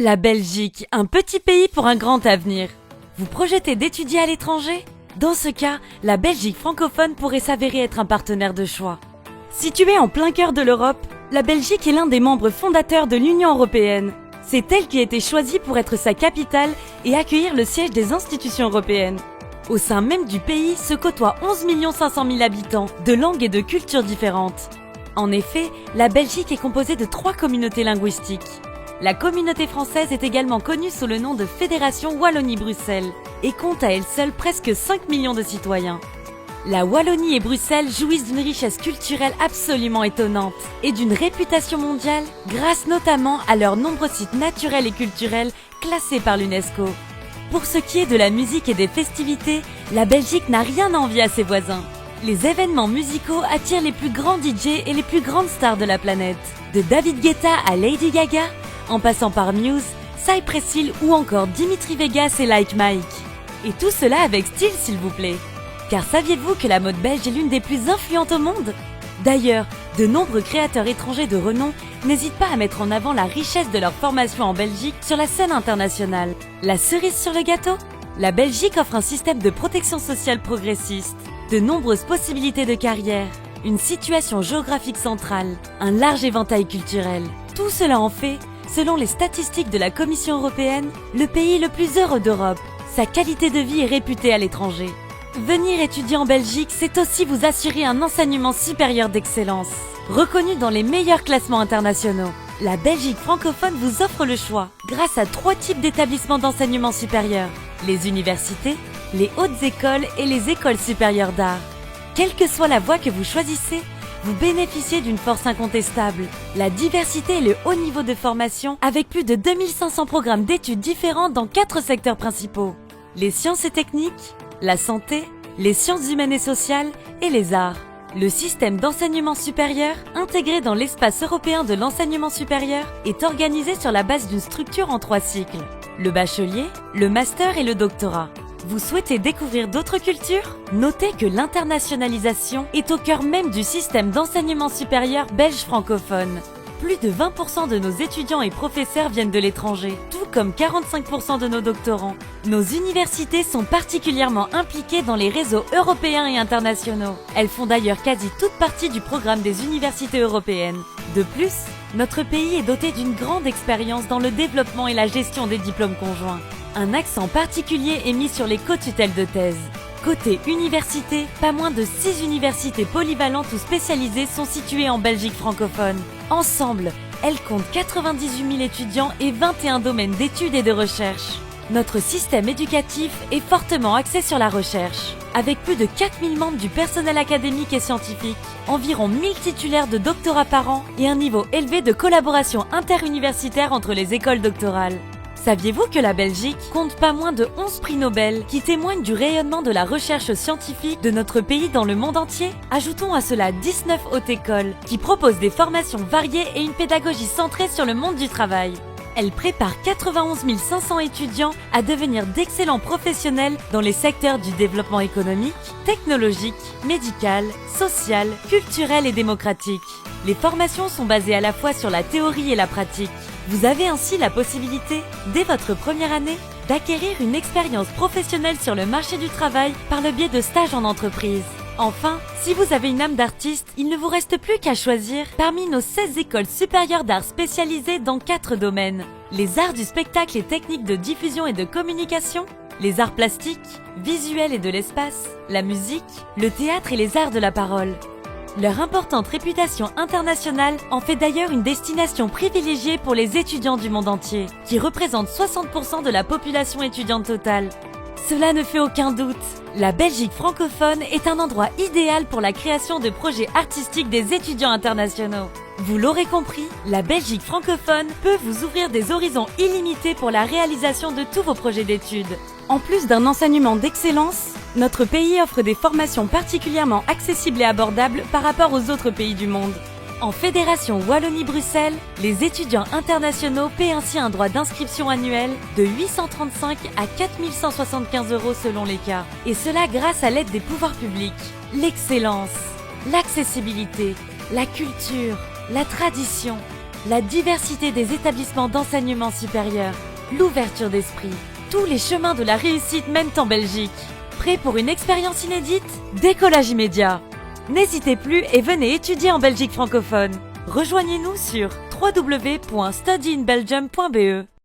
La Belgique, un petit pays pour un grand avenir. Vous projetez d'étudier à l'étranger? Dans ce cas, la Belgique francophone pourrait s'avérer être un partenaire de choix. Située en plein cœur de l'Europe, la Belgique est l'un des membres fondateurs de l'Union européenne. C'est elle qui a été choisie pour être sa capitale et accueillir le siège des institutions européennes. Au sein même du pays se côtoient 11 500 000 habitants, de langues et de cultures différentes. En effet, la Belgique est composée de 3 communautés linguistiques. La communauté française est également connue sous le nom de Fédération Wallonie-Bruxelles et compte à elle seule presque 5 millions de citoyens. La Wallonie et Bruxelles jouissent d'une richesse culturelle absolument étonnante et d'une réputation mondiale grâce notamment à leurs nombreux sites naturels et culturels classés par l'UNESCO. Pour ce qui est de la musique et des festivités, la Belgique n'a rien à envier à ses voisins. Les événements musicaux attirent les plus grands DJ et les plus grandes stars de la planète. De David Guetta à Lady Gaga, en passant par Muse, Cypress Hill ou encore Dimitri Vegas et Like Mike. Et tout cela avec style s'il vous plaît. Car saviez-vous que la mode belge est l'une des plus influentes au monde? D'ailleurs, de nombreux créateurs étrangers de renom n'hésitent pas à mettre en avant la richesse de leur formation en Belgique sur la scène internationale. La cerise sur le gâteau? La Belgique offre un système de protection sociale progressiste, de nombreuses possibilités de carrière, une situation géographique centrale, un large éventail culturel. Tout cela en fait, selon les statistiques de la Commission européenne, le pays le plus heureux d'Europe. Sa qualité de vie est réputée à l'étranger. Venir étudier en Belgique, c'est aussi vous assurer un enseignement supérieur d'excellence, reconnu dans les meilleurs classements internationaux. La Belgique francophone vous offre le choix, grâce à 3 types d'établissements d'enseignement supérieur: les universités, les hautes écoles et les écoles supérieures d'art. Quelle que soit la voie que vous choisissez, vous bénéficiez d'une force incontestable, la diversité et le haut niveau de formation avec plus de 2500 programmes d'études différents dans 4 secteurs principaux: les sciences et techniques, la santé, les sciences humaines et sociales et les arts. Le système d'enseignement supérieur, intégré dans l'espace européen de l'enseignement supérieur, est organisé sur la base d'une structure en 3 cycles: le bachelier, le master et le doctorat. Vous souhaitez découvrir d'autres cultures? Notez que l'internationalisation est au cœur même du système d'enseignement supérieur belge francophone. Plus de 20% de nos étudiants et professeurs viennent de l'étranger, tout comme 45% de nos doctorants. Nos universités sont particulièrement impliquées dans les réseaux européens et internationaux. Elles font d'ailleurs quasi toute partie du programme des universités européennes. De plus, notre pays est doté d'une grande expérience dans le développement et la gestion des diplômes conjoints. Un accent particulier est mis sur les co-tutelles de thèse. Côté université, pas moins de 6 universités polyvalentes ou spécialisées sont situées en Belgique francophone. Ensemble, elles comptent 98 000 étudiants et 21 domaines d'études et de recherche. Notre système éducatif est fortement axé sur la recherche. Avec plus de 4000 membres du personnel académique et scientifique, environ 1000 titulaires de doctorat par an et un niveau élevé de collaboration interuniversitaire entre les écoles doctorales. Saviez-vous que la Belgique compte pas moins de 11 prix Nobel qui témoignent du rayonnement de la recherche scientifique de notre pays dans le monde entier? Ajoutons à cela 19 hautes écoles qui proposent des formations variées et une pédagogie centrée sur le monde du travail. Elles préparent 91 500 étudiants à devenir d'excellents professionnels dans les secteurs du développement économique, technologique, médical, social, culturel et démocratique. Les formations sont basées à la fois sur la théorie et la pratique. Vous avez ainsi la possibilité, dès votre première année, d'acquérir une expérience professionnelle sur le marché du travail par le biais de stages en entreprise. Enfin, si vous avez une âme d'artiste, il ne vous reste plus qu'à choisir parmi nos 16 écoles supérieures d'art spécialisées dans 4 domaines: les arts du spectacle et techniques de diffusion et de communication, les arts plastiques, visuels et de l'espace, la musique, le théâtre et les arts de la parole. Leur importante réputation internationale en fait d'ailleurs une destination privilégiée pour les étudiants du monde entier, qui représentent 60% de la population étudiante totale. Cela ne fait aucun doute, la Belgique francophone est un endroit idéal pour la création de projets artistiques des étudiants internationaux. Vous l'aurez compris, la Belgique francophone peut vous ouvrir des horizons illimités pour la réalisation de tous vos projets d'études. En plus d'un enseignement d'excellence, notre pays offre des formations particulièrement accessibles et abordables par rapport aux autres pays du monde. En Fédération Wallonie-Bruxelles, les étudiants internationaux paient ainsi un droit d'inscription annuel de 835 à 4175 € selon les cas. Et cela grâce à l'aide des pouvoirs publics. L'excellence, l'accessibilité, la culture, la tradition, La diversité des établissements d'enseignement supérieur, l'ouverture d'esprit, tous les chemins de la réussite mènent en Belgique. Prêt pour une expérience inédite? Décollage immédiat. N'hésitez plus et venez étudier en Belgique francophone. Rejoignez-nous sur www.studyinbelgium.be.